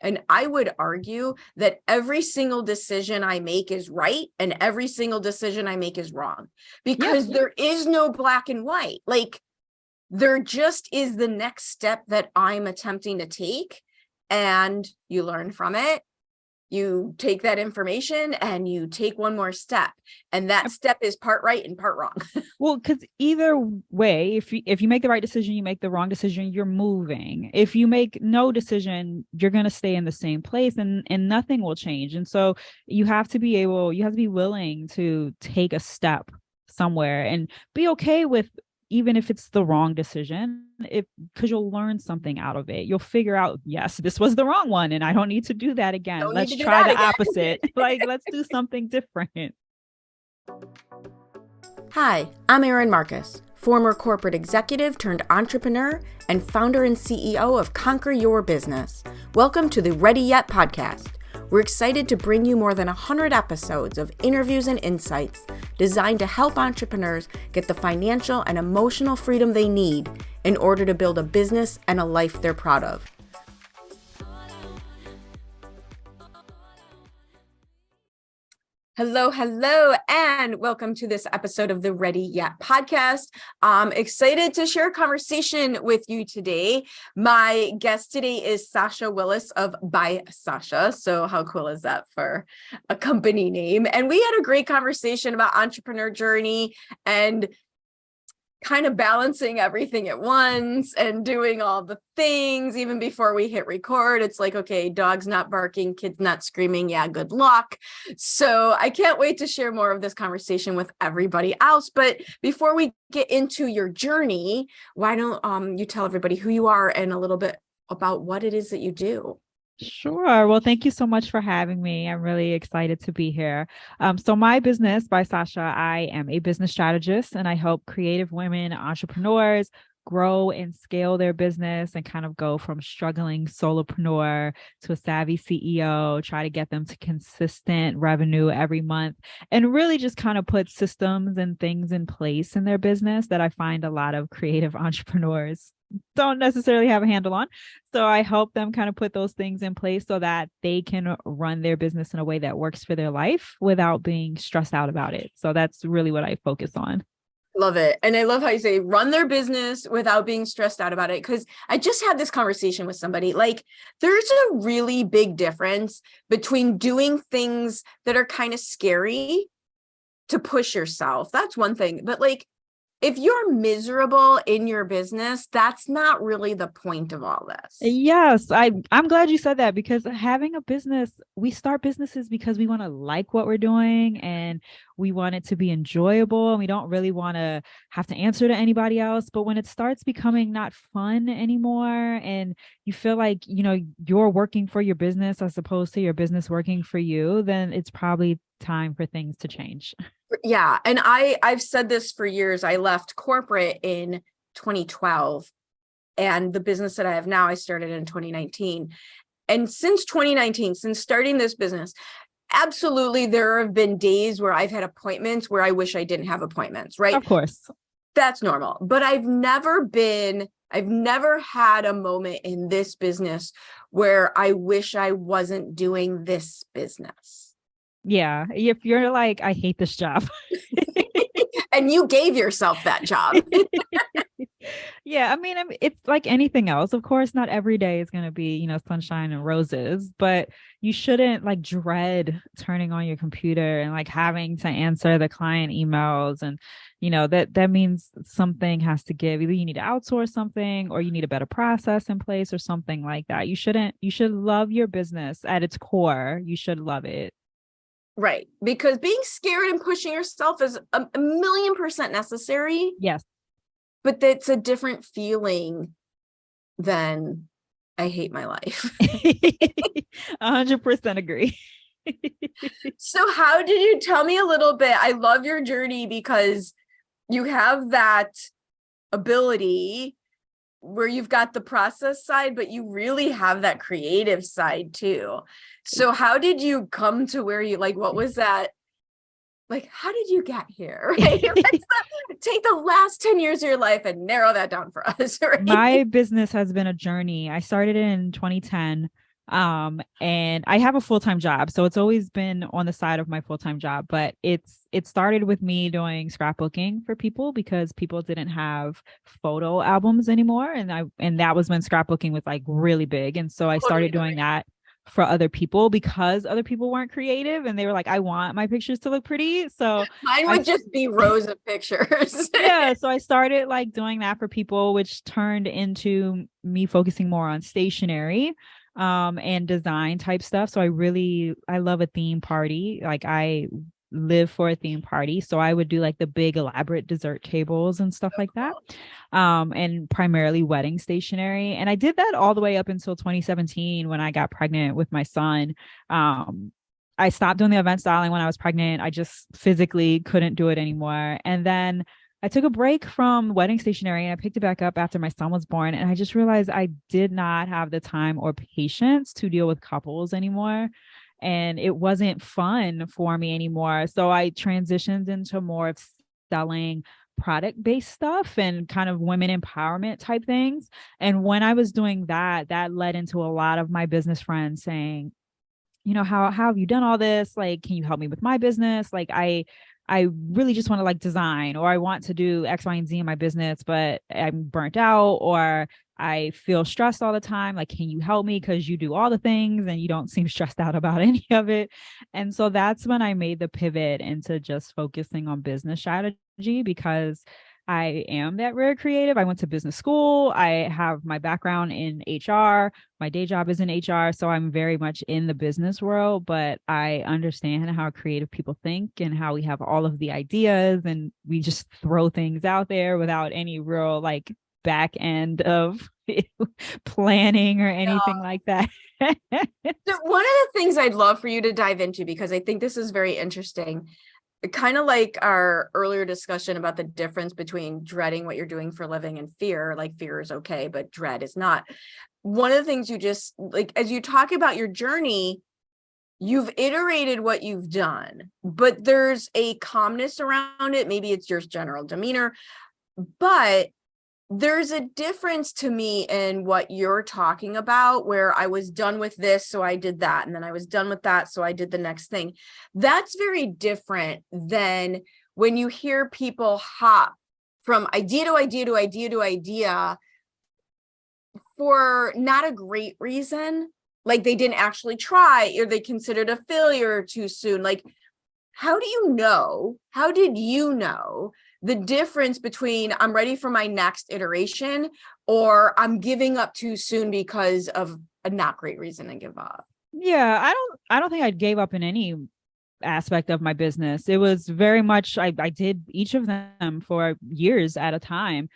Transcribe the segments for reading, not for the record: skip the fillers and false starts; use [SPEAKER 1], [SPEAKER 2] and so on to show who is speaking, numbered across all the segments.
[SPEAKER 1] And I would argue that every single decision I make is right and every single decision I make is wrong, because there is no black and white. Like, there just is the next step that I'm attempting to take, and you learn from it. You take that information and you take one more step, and that step is part right and part wrong.
[SPEAKER 2] Well, because either way, if you make the right decision, you make the wrong decision, you're moving. If you make no decision, you're going to stay in the same place, and nothing will change. And so you have to be willing to take a step somewhere and be okay with, even if it's the wrong decision, because you'll learn something out of it. You'll figure out, yes, this was the wrong one and I don't need to do that again. Let's try the opposite. Like, let's do something different.
[SPEAKER 1] Hi, I'm Erin Marcus, former corporate executive turned entrepreneur and founder and CEO of Conquer Your Business. Welcome to the Ready Yet podcast. We're excited to bring you more than 100 episodes of interviews and insights designed to help entrepreneurs get the financial and emotional freedom they need in order to build a business and a life they're proud of. Hello, and welcome to this episode of the Ready Yet podcast. I'm excited to share a conversation with you today. My guest today is Sasha Willis of By Sasha. So how cool is that for a company name? And we had a great conversation about entrepreneur journey and kind of balancing everything at once and doing all the things. Even before we hit record, it's like, okay, dog's not barking, kid's not screaming. Yeah, good luck. So I can't wait to share more of this conversation with everybody else. But before we get into your journey, why don't you tell everybody who you are and a little bit about what it is that you do?
[SPEAKER 2] Sure. Well, thank you so much for having me. I'm really excited to be here. So my business, By Sasha, I am a business strategist, and I help creative women, entrepreneurs grow and scale their business and kind of go from struggling solopreneur to a savvy CEO, try to get them to consistent revenue every month, and really just kind of put systems and things in place in their business that I find a lot of creative entrepreneurs don't necessarily have a handle on. So I help them kind of put those things in place so that they can run their business in a way that works for their life without being stressed out about it. So that's really what I focus on.
[SPEAKER 1] Love it. And I love how you say run their business without being stressed out about it. Because I just had this conversation with somebody. Like, there's a really big difference between doing things that are kind of scary to push yourself. That's one thing. But like, if you're miserable in your business, that's not really the point of all this.
[SPEAKER 2] Yes, I'm glad you said that, because having a business, we start businesses because we want to like what we're doing and we want it to be enjoyable, and we don't really want to have to answer to anybody else. But when it starts becoming not fun anymore and you feel like, you're working for your business as opposed to your business working for you, then it's probably time for things to change.
[SPEAKER 1] Yeah. And I've said this for years. I left corporate in 2012, and the business that I have now, I started in 2019. And since 2019, since starting this business, absolutely, there have been days where I've had appointments where I wish I didn't have appointments, right?
[SPEAKER 2] Of course.
[SPEAKER 1] That's normal. But I've never had a moment in this business where I wish I wasn't doing this business.
[SPEAKER 2] Yeah. If you're like, I hate this job.
[SPEAKER 1] And you gave yourself that job.
[SPEAKER 2] Yeah. I mean, it's like anything else. Of course, not every day is going to be, sunshine and roses, but you shouldn't like dread turning on your computer and like having to answer the client emails. And, that means something has to give. Either you need to outsource something or you need a better process in place or something like that. You should love your business at its core. You should love it.
[SPEAKER 1] Right. Because being scared and pushing yourself is a million% necessary.
[SPEAKER 2] Yes.
[SPEAKER 1] But that's a different feeling than I hate my life.
[SPEAKER 2] 100% agree.
[SPEAKER 1] So how did you tell me a little bit? I love your journey because you have that ability where you've got the process side, but you really have that creative side too. So how did you come to where you, like, what was that? Like, how did you get here? Right? Take the last 10 years of your life and narrow that down for us. Right?
[SPEAKER 2] My business has been a journey. I started in 2010. And I have a full-time job, so it's always been on the side of my full-time job, but it started with me doing scrapbooking for people because people didn't have photo albums anymore. And that was when scrapbooking was like really big. And so I
[SPEAKER 1] Totally
[SPEAKER 2] started doing that for other people because other people weren't creative and they were like, I want my pictures to look pretty. So
[SPEAKER 1] Mine
[SPEAKER 2] I
[SPEAKER 1] would just be rows of pictures.
[SPEAKER 2] yeah, so I started like doing that for people, which turned into me focusing more on stationery and design type stuff. So I love a theme party. Like I live for a theme party. So I would do like the big elaborate dessert tables and stuff like that. And primarily wedding stationery. And I did that all the way up until 2017 when I got pregnant with my son. I stopped doing the event styling when I was pregnant. I just physically couldn't do it anymore. And then I took a break from wedding stationery and I picked it back up after my son was born. And I just realized I did not have the time or patience to deal with couples anymore. And it wasn't fun for me anymore. So I transitioned into more of selling product based stuff and kind of women empowerment type things. And when I was doing that, that led into a lot of my business friends saying, how have you done all this? Like, can you help me with my business? Like, I really just want to like design, or I want to do X, Y, and Z in my business, but I'm burnt out, or I feel stressed all the time. Like, can you help me? Because you do all the things and you don't seem stressed out about any of it. And so that's when I made the pivot into just focusing on business strategy, because I am that rare creative. I went to business school. I have my background in HR. My day job is in HR. So I'm very much in the business world, but I understand how creative people think and how we have all of the ideas and we just throw things out there without any real like back end of planning or anything like that.
[SPEAKER 1] So one of the things I'd love for you to dive into, because I think this is very interesting, kind of like our earlier discussion about the difference between dreading what you're doing for a living and fear. Like fear is okay, but dread is not. One of the things you just like, as you talk about your journey, you've iterated what you've done, but there's a calmness around it. Maybe it's your general demeanor, but there's a difference to me in what you're talking about, where I was done with this, so I did that. And then I was done with that, so I did the next thing. That's very different than when you hear people hop from idea to idea to idea to idea for not a great reason. Like they didn't actually try, or they considered a failure too soon. Like, how did you know the difference between I'm ready for my next iteration or I'm giving up too soon because of a not great reason to give up?
[SPEAKER 2] Yeah, I don't think I gave up in any aspect of my business. It was very much I did each of them for years at a time.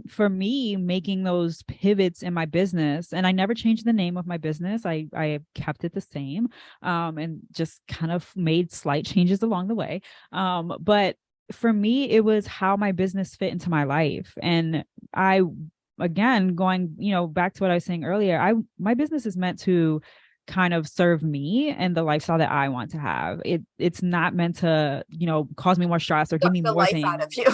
[SPEAKER 2] For me, making those pivots in my business, and I never changed the name of my business. I kept it the same, and just kind of made slight changes along the way. But for me, it was how my business fit into my life. And I, again, going, back to what I was saying earlier, my business is meant to kind of serve me and the lifestyle that I want to have. It's not meant to, cause me more stress or give me
[SPEAKER 1] The
[SPEAKER 2] more
[SPEAKER 1] life
[SPEAKER 2] things
[SPEAKER 1] out of you.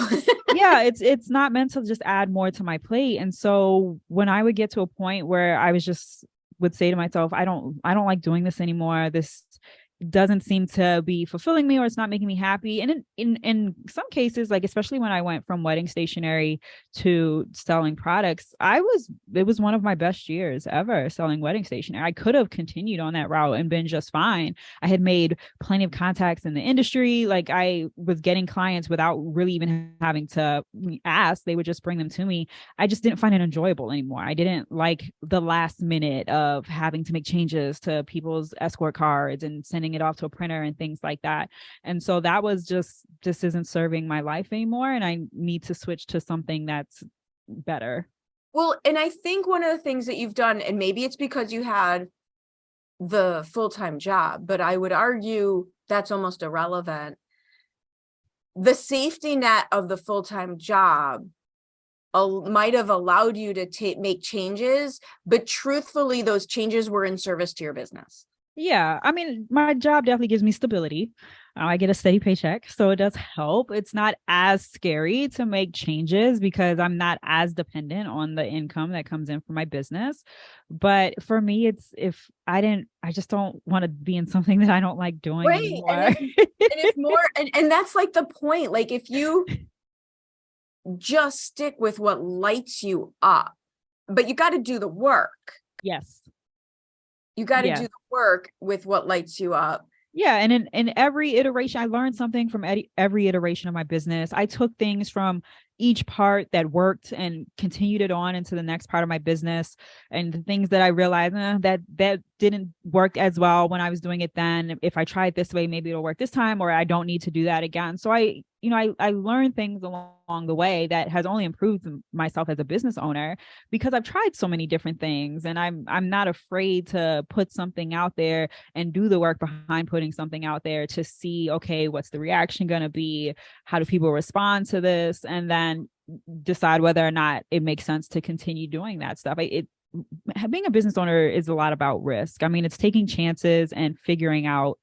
[SPEAKER 2] yeah, it's not meant to just add more to my plate. And so when I would get to a point where I would say to myself, I don't like doing this anymore. This doesn't seem to be fulfilling me, or it's not making me happy. And in some cases, like especially when I went from wedding stationery to selling products, it was one of my best years ever selling wedding stationery. I could have continued on that route and been just fine. I had made plenty of contacts in the industry. Like I was getting clients without really even having to ask. They would just bring them to me. I just didn't find it enjoyable anymore. I didn't like the last minute of having to make changes to people's escort cards and sending it off to a printer and things like that. And so that was this isn't serving my life anymore. And I need to switch to something that's better.
[SPEAKER 1] Well, and I think one of the things that you've done, and maybe it's because you had the full-time job, but I would argue that's almost irrelevant. The safety net of the full-time job might have allowed you to make changes, but truthfully, those changes were in service to your business.
[SPEAKER 2] Yeah, I mean, my job definitely gives me stability. I get a steady paycheck, so it does help. It's not as scary to make changes because I'm not as dependent on the income that comes in from my business. But for me, it's if I didn't, I just don't want to be in something that I don't like doing
[SPEAKER 1] Right.
[SPEAKER 2] anymore.
[SPEAKER 1] And it's more, and that's like the point. Like if you just stick with what lights you up, but you got to do the work.
[SPEAKER 2] Yes.
[SPEAKER 1] You got to
[SPEAKER 2] Yeah.
[SPEAKER 1] do the work with what lights you up.
[SPEAKER 2] Yeah, and in every iteration, I learned something from every iteration of my business. I took things from each part that worked and continued it on into the next part of my business, and the things that I realized that didn't work as well when I was doing it then. If I try it this way, maybe it'll work this time, or I don't need to do that again. So I learned things along the way that has only improved myself as a business owner because I've tried so many different things, and I'm not afraid to put something out there and do the work behind putting something out there to see, okay, what's the reaction going to be? How do people respond to this? And then decide whether or not it makes sense to continue doing that stuff. Being a business owner is a lot about risk. I mean, it's taking chances and figuring out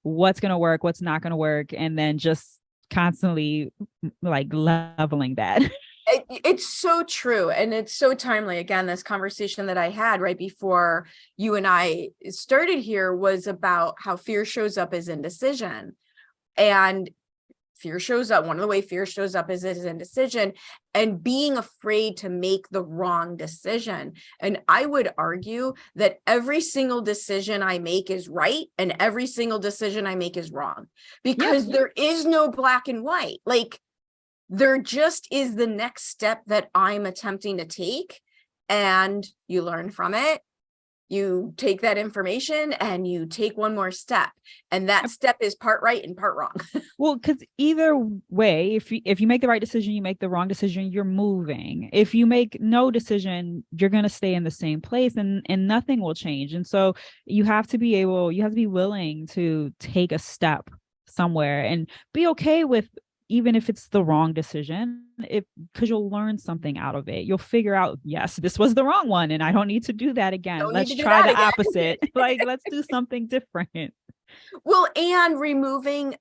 [SPEAKER 2] what's going to work, what's not going to work, and then just constantly like leveling that.
[SPEAKER 1] It's so true. And it's so timely. Again, this conversation that I had right before you and I started here was about how fear shows up as indecision. And fear shows up. One of the way fear shows up is indecision and being afraid to make the wrong decision. And I would argue that every single decision I make is right and every single decision I make is wrong because there is no black and white. Like, there just is the next step that I'm attempting to take, and you learn from it. You take that information and you take one more step, and that step is part right and part wrong.
[SPEAKER 2] Well, because either way, if you make the right decision, you make the wrong decision, you're moving. If you make no decision, you're gonna stay in the same place, and nothing will change. And so you have to be willing to take a step somewhere and be okay with even if it's the wrong decision, because you'll learn something out of it. You'll figure out, yes, this was the wrong one, and I don't need to do that again.
[SPEAKER 1] Don't need
[SPEAKER 2] Let's
[SPEAKER 1] to do
[SPEAKER 2] try
[SPEAKER 1] that
[SPEAKER 2] the
[SPEAKER 1] again.
[SPEAKER 2] opposite. Like, let's do something different.
[SPEAKER 1] Well, and removing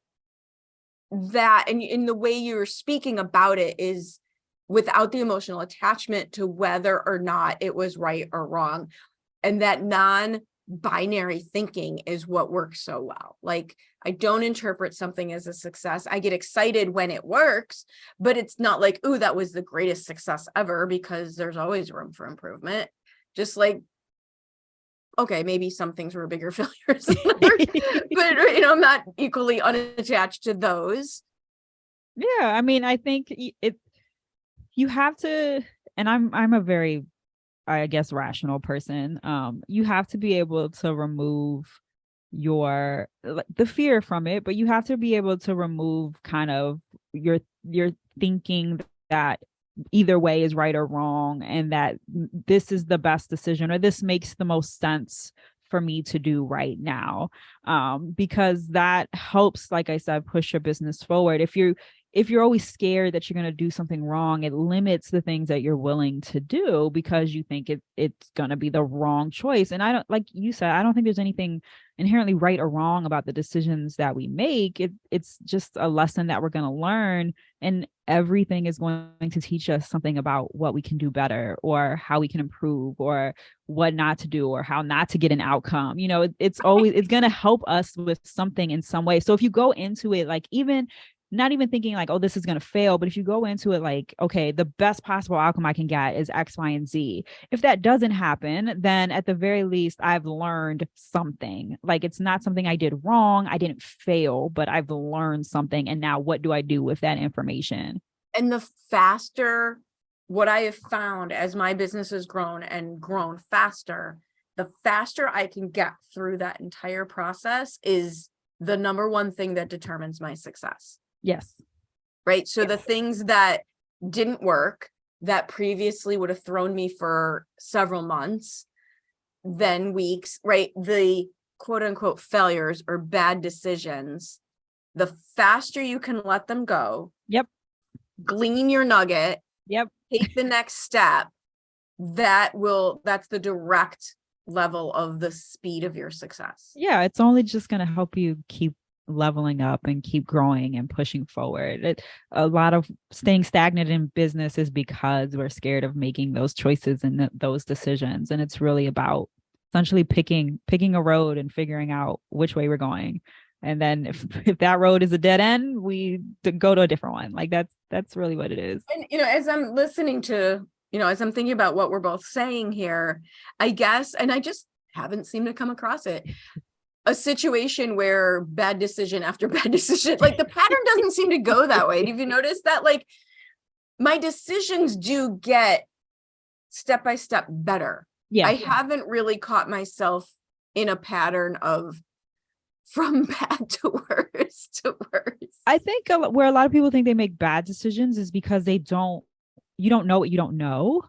[SPEAKER 1] that, and in the way you're speaking about it is without the emotional attachment to whether or not it was right or wrong. And that non-binary thinking is what works so well. Like, I don't interpret something as a success. I get excited when it works, but it's not like, ooh, that was the greatest success ever, because there's always room for improvement. Just like, okay, maybe some things were bigger failures than others, but I'm not equally unattached to those.
[SPEAKER 2] Yeah, I mean, I think you have to, and I'm a very, I guess, rational person. You have to be able to remove the fear from it, but you have to be able to remove kind of your thinking that either way is right or wrong, and that this is the best decision or this makes the most sense for me to do right now, because that helps, like I said, push your business forward. If you're always scared that you're going to do something wrong, it limits the things that you're willing to do because you think it's going to be the wrong choice. And I don't, like you said, I don't think there's anything inherently right or wrong about the decisions that we make. It's just a lesson that we're going to learn, and everything is going to teach us something about what we can do better or how we can improve or what not to do or how not to get an outcome. It's going to help us with something in some way. So if you go into it, like, even not even thinking like, oh, this is going to fail. But if you go into it like, okay, the best possible outcome I can get is X, Y, and Z. If that doesn't happen, then at the very least, I've learned something. Like, it's not something I did wrong. I didn't fail, but I've learned something. And now what do I do with that information?
[SPEAKER 1] And the faster, what I have found as my business has grown and grown faster, the faster I can get through that entire process is the number one thing that determines my success.
[SPEAKER 2] Yes.
[SPEAKER 1] Right. So the things that didn't work, that previously would have thrown me for several months, then weeks, right? The quote unquote failures or bad decisions, the faster you can let them go.
[SPEAKER 2] Yep.
[SPEAKER 1] Glean your nugget.
[SPEAKER 2] Yep.
[SPEAKER 1] Take the next step. That's the direct level of the speed of your success.
[SPEAKER 2] Yeah, it's only just going to help you keep leveling up and keep growing and pushing forward. A lot of staying stagnant in business is because we're scared of making those choices and those decisions. And it's really about essentially picking a road and figuring out which way we're going. And then if that road is a dead end, we go to a different one. Like that's really what it is.
[SPEAKER 1] And, as I'm listening to, as I'm thinking about what we're both saying here, I guess, and I just haven't seemed to come across it, a situation where bad decision after bad decision, like the pattern doesn't seem to go that way. Have you noticed that? Like my decisions do get step by step better. Yeah. I haven't really caught myself in a pattern of from bad to worse to worse.
[SPEAKER 2] I think where a lot of people think they make bad decisions is because you don't know what you don't know.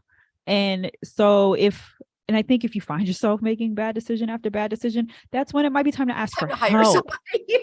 [SPEAKER 2] And so and I think if you find yourself making bad decision after bad decision, that's when it might be time to ask for help.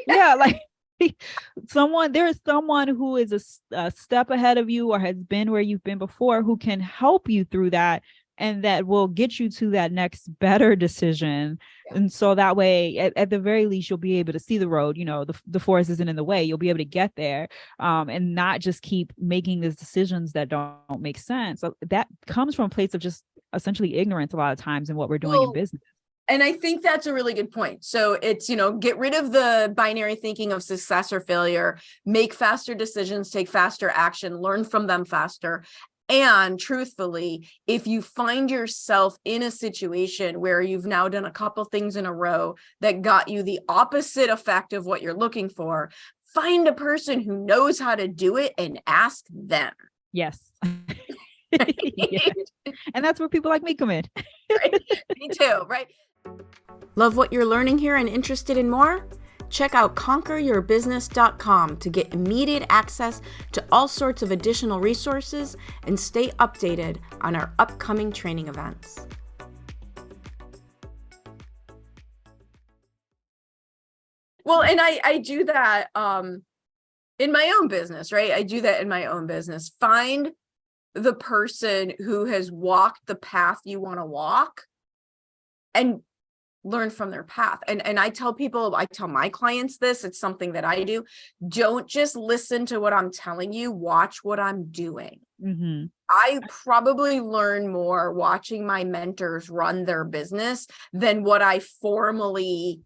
[SPEAKER 2] Yeah, like there is someone who is a step ahead of you or has been where you've been before who can help you through that, and that will get you to that next better decision. Yeah. And so that way, at the very least, you'll be able to see the road. The forest isn't in the way. You'll be able to get there, and not just keep making these decisions that don't make sense. So that comes from a place of just essentially ignorance a lot of times in what we're doing in business.
[SPEAKER 1] And I think that's a really good point. So it's, get rid of the binary thinking of success or failure, make faster decisions, take faster action, learn from them faster. And truthfully, if you find yourself in a situation where you've now done a couple things in a row that got you the opposite effect of what you're looking for, find a person who knows how to do it and ask them.
[SPEAKER 2] Yes. Yeah. And that's where people like me come in.
[SPEAKER 1] Right? Me too, right? Love what you're learning here and interested in more? Check out conqueryourbusiness.com to get immediate access to all sorts of additional resources and stay updated on our upcoming training events. Well, and I do that in my own business, right? I do that in my own business. Find the person who has walked the path you want to walk and learn from their path. And I tell my clients this, it's something that I do. Don't just listen to what I'm telling you, watch what I'm doing. Mm-hmm. I probably learn more watching my mentors run their business than what I formally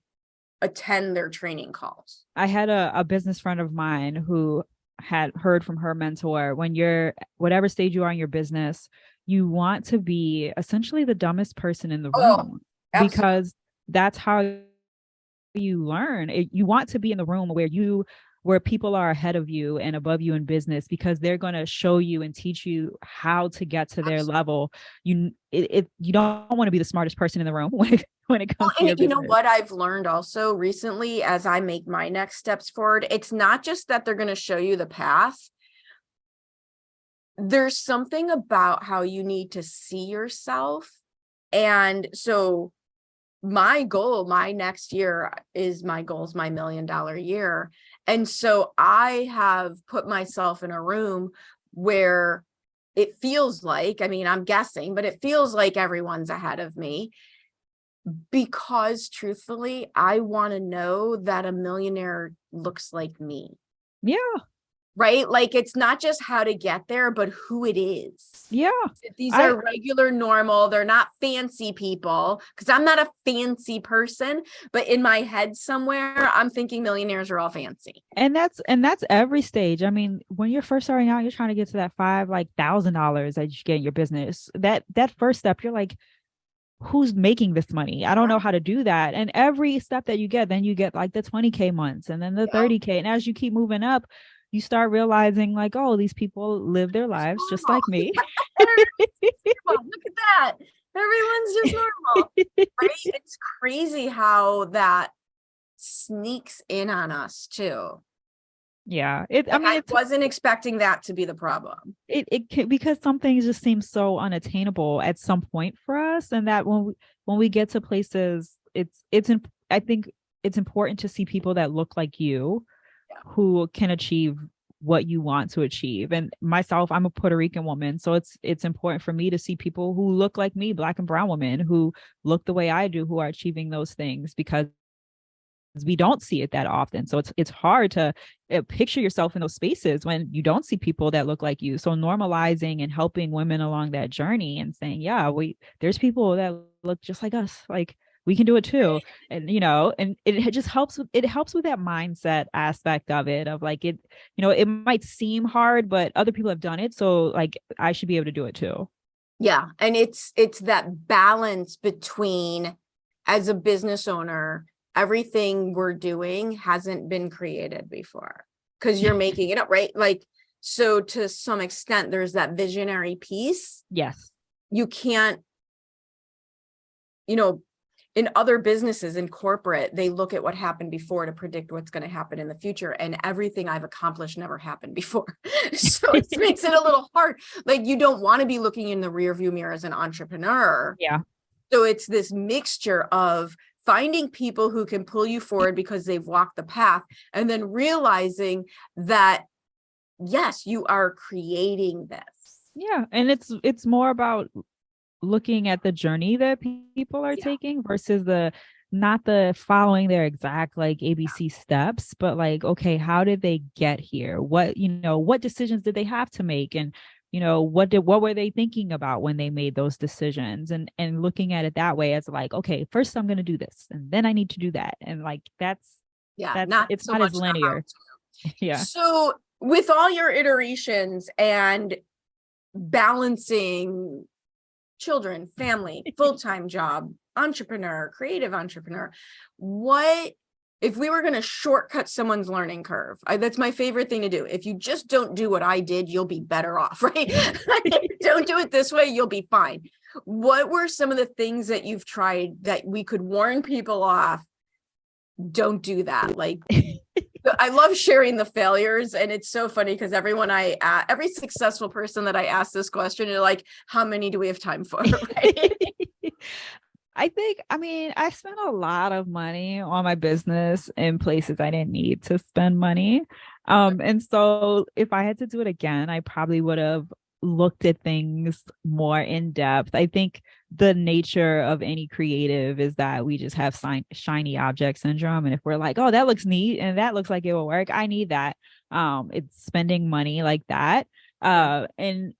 [SPEAKER 1] attend their training calls.
[SPEAKER 2] I had a business friend of mine who had heard from her mentor, when you're whatever stage you are in your business, you want to be essentially the dumbest person in the room, because that's how you learn. You want to be in the room where people are ahead of you and above you in business, because they're going to show you and teach you how to get to their level. You don't want to be the smartest person in the room when it comes to your business.
[SPEAKER 1] You know what I've learned also recently as I make my next steps forward, it's not just that they're going to show you the path. There's something about how you need to see yourself. And so my goal, my next year is my $1 million year. And so I have put myself in a room where it feels like, I'm guessing, but it feels like everyone's ahead of me, because truthfully, I want to know that a millionaire looks like me.
[SPEAKER 2] Yeah.
[SPEAKER 1] Right? Like, it's not just how to get there, but who it is.
[SPEAKER 2] Yeah.
[SPEAKER 1] These are regular, normal. They're not fancy people, because I'm not a fancy person, but in my head somewhere, I'm thinking millionaires are all fancy.
[SPEAKER 2] And that's every stage. When you're first starting out, you're trying to get to that $5,000 that you get in your business. That first step, you're like, who's making this money? I don't know how to do that. And every step that you get, then you get like the 20K months and then the 30K. And as you keep moving up, you start realizing like, oh, these people live their lives just like me.
[SPEAKER 1] Look at that. Everyone's just normal. Right? It's crazy how that sneaks in on us too.
[SPEAKER 2] Yeah.
[SPEAKER 1] I wasn't expecting that to be the problem.
[SPEAKER 2] It can, because some things just seem so unattainable at some point for us. And that when we get to places, I think it's important to see people that look like you, who can achieve what you want to achieve. And myself, I'm a Puerto Rican woman, so it's important for me to see people who look like me, Black and brown women who look the way I do, who are achieving those things, because we don't see it that often. So it's hard to picture yourself in those spaces when you don't see people that look like you. So normalizing and helping women along that journey and saying, yeah, there's people that look just like us, like we can do it too. And and it just helps with that mindset aspect of it, of like, it it might seem hard, but other people have done it, so like I should be able to do it too.
[SPEAKER 1] Yeah. And it's that balance between, as a business owner, everything we're doing hasn't been created before because you're making it up, right? Like, so to some extent, there's that visionary piece.
[SPEAKER 2] Yes.
[SPEAKER 1] You can't, in other businesses, in corporate, they look at what happened before to predict what's going to happen in the future. And everything I've accomplished never happened before. So it makes it a little hard. Like, you don't want to be looking in the rearview mirror as an entrepreneur.
[SPEAKER 2] Yeah.
[SPEAKER 1] So it's this mixture of finding people who can pull you forward because they've walked the path, and then realizing that, yes, you are creating this.
[SPEAKER 2] Yeah. And it's more about looking at the journey that people are taking versus not the following their exact like ABC steps, but like, okay, how did they get here? What decisions did they have to make? And what were they thinking about when they made those decisions, and looking at it that way, as like, okay, first I'm going to do this and then I need to do that. And like, it's
[SPEAKER 1] so
[SPEAKER 2] not
[SPEAKER 1] much
[SPEAKER 2] as linear. Yeah.
[SPEAKER 1] So with all your iterations and balancing children, family, full-time job, entrepreneur, creative entrepreneur, what if we were going to shortcut someone's learning curve? That's my favorite thing to do. If you just don't do what I did, you'll be better off, right? Don't do it this way, you'll be fine. What were some of the things that you've tried that we could warn people off? Don't do that. Like, I love sharing the failures, and it's so funny because every successful person that I ask this question, they're like, how many do we have time for? Right?
[SPEAKER 2] I spent a lot of money on my business in places I didn't need to spend money. And so if I had to do it again, I probably would have looked at things more in depth. I think the nature of any creative is that we just have shiny object syndrome. And if we're like, oh, that looks neat and that looks like it will work, I need that. It's spending money like that. And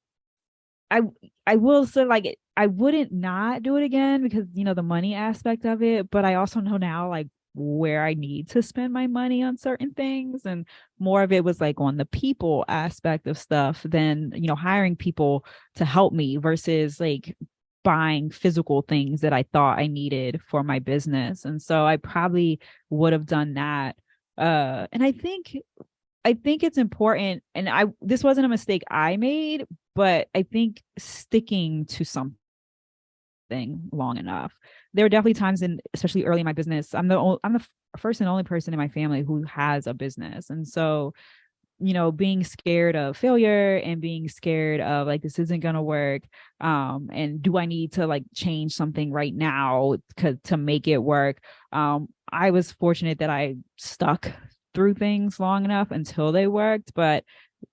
[SPEAKER 2] I will say, like, I wouldn't not do it again because, the money aspect of it, but I also know now, like, where I need to spend my money on certain things. And more of it was like on the people aspect of stuff than, hiring people to help me versus like buying physical things that I thought I needed for my business. And so I probably would have done that. And I think it's important, and this wasn't a mistake I made, but I think sticking to something long enough. There were definitely times, especially early in my business, I'm the first and only person in my family who has a business. And so, being scared of failure and being scared of like, this isn't going to work. And do I need to like change something right now to make it work? I was fortunate that I stuck through things long enough until they worked, but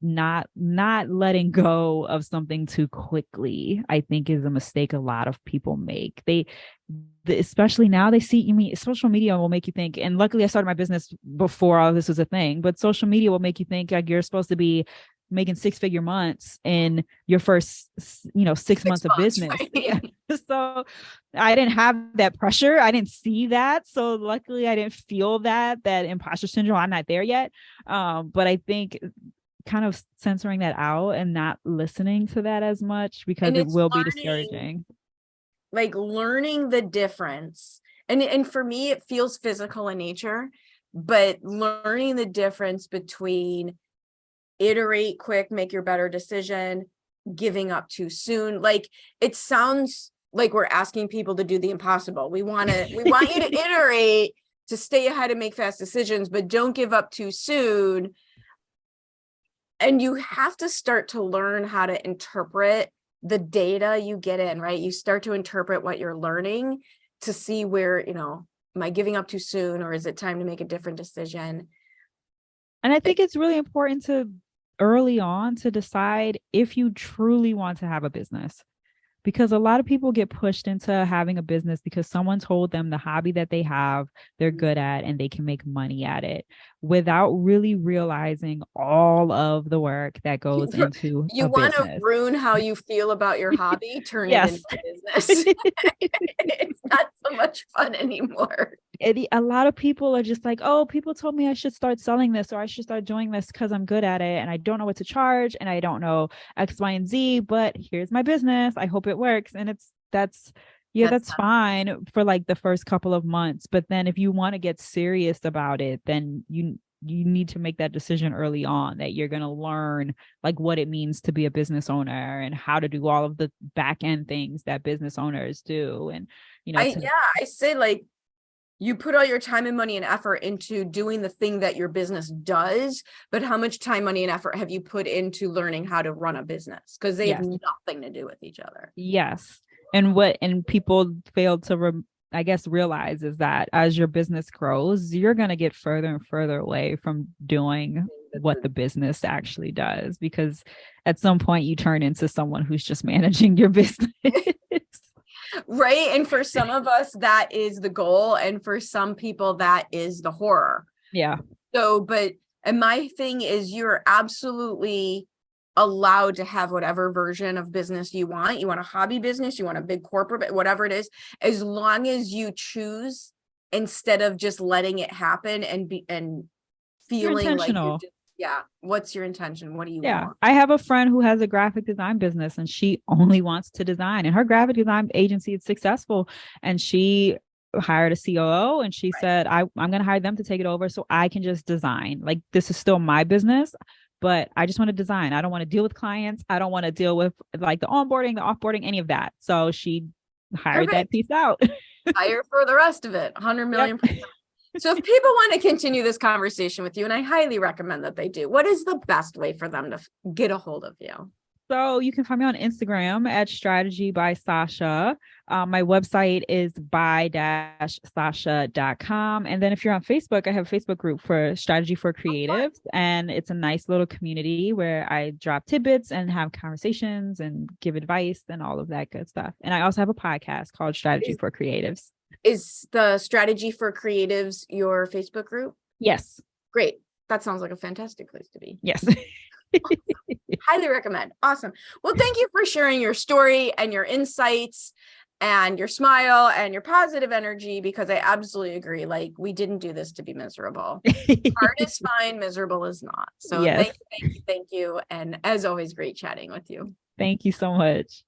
[SPEAKER 2] not letting go of something too quickly, I think, is a mistake a lot of people make. Especially now, they see, social media will make you think, and luckily I started my business before all this was a thing, but social media will make you think like you're supposed to be making 6-figure months in your first 6 months of business. Right? So I didn't have that pressure. I didn't see that. So luckily I didn't feel that imposter syndrome. I'm not there yet. But I think kind of censoring that out and not listening to that as much, because it will be discouraging.
[SPEAKER 1] Like learning the difference. And for me, it feels physical in nature, but learning the difference between iterate quick, make your better decision, giving up too soon. Like, it sounds like we're asking people to do the impossible. We want you to iterate to stay ahead and make fast decisions, but don't give up too soon. And you have to start to learn how to interpret the data you get in, right? You start to interpret what you're learning to see where, am I giving up too soon, or is it time to make a different decision?
[SPEAKER 2] And I think it's really important to early on to decide if you truly want to have a business. Because a lot of people get pushed into having a business because someone told them the hobby that they have, they're good at, and they can make money at it without really realizing all of the work that goes into
[SPEAKER 1] You
[SPEAKER 2] a
[SPEAKER 1] want to
[SPEAKER 2] business.
[SPEAKER 1] ruin how you feel about your hobby, turn it
[SPEAKER 2] Yes.
[SPEAKER 1] into a business. It's not so much fun anymore.
[SPEAKER 2] A lot of people are just like, oh, people told me I should start selling this or I should start doing this because I'm good at it and I don't know what to charge and I don't know X, Y, and Z, but here's my business. I hope it works. And that's fine for like the first couple of months. But then if you want to get serious about it, then you need to make that decision early on that you're going to learn like what it means to be a business owner and how to do all of the back end things that business owners do. And,
[SPEAKER 1] I say like, you put all your time and money and effort into doing the thing that your business does, but how much time, money, and effort have you put into learning how to run a business? Because they have nothing to do with each other.
[SPEAKER 2] Yes. And people fail to, I guess, realize is that as your business grows, you're going to get further and further away from doing what the business actually does, because at some point you turn into someone who's just managing your business.
[SPEAKER 1] Right. And for some of us, that is the goal. And for some people, that is the horror.
[SPEAKER 2] Yeah.
[SPEAKER 1] So, and my thing is you're absolutely allowed to have whatever version of business you want. You want a hobby business, you want a big corporate, whatever it is, as long as you choose instead of just letting it happen and feeling like you're just, what's your intention? What do you want?
[SPEAKER 2] I have a friend who has a graphic design business and she only wants to design, and her graphic design agency is successful, and she hired a COO and she said, I'm going to hire them to take it over so I can just design. Like, this is still my business, but I just want to design. I don't want to deal with clients. I don't want to deal with like the onboarding, the offboarding, any of that. So she hired that piece out.
[SPEAKER 1] Hire for the rest of it. 100 million. Yep. So if people want to continue this conversation with you, and I highly recommend that they do, what is the best way for them to get a hold of you?
[SPEAKER 2] So you can find me on Instagram at Strategy by Sasha. My website is by-sasha.com. And then if you're on Facebook, I have a Facebook group for Strategy for Creatives. And it's a nice little community where I drop tidbits and have conversations and give advice and all of that good stuff. And I also have a podcast called Strategy for Creatives.
[SPEAKER 1] Is the Strategy for Creatives your Facebook group?
[SPEAKER 2] Yes.
[SPEAKER 1] Great. That sounds like a fantastic place to be.
[SPEAKER 2] Yes.
[SPEAKER 1] Highly recommend. Awesome. Well, thank you for sharing your story and your insights and your smile and your positive energy, because I absolutely agree. Like, we didn't do this to be miserable. Hard is fine. Miserable is not. So thank you. And as always, great chatting with you.
[SPEAKER 2] Thank you so much.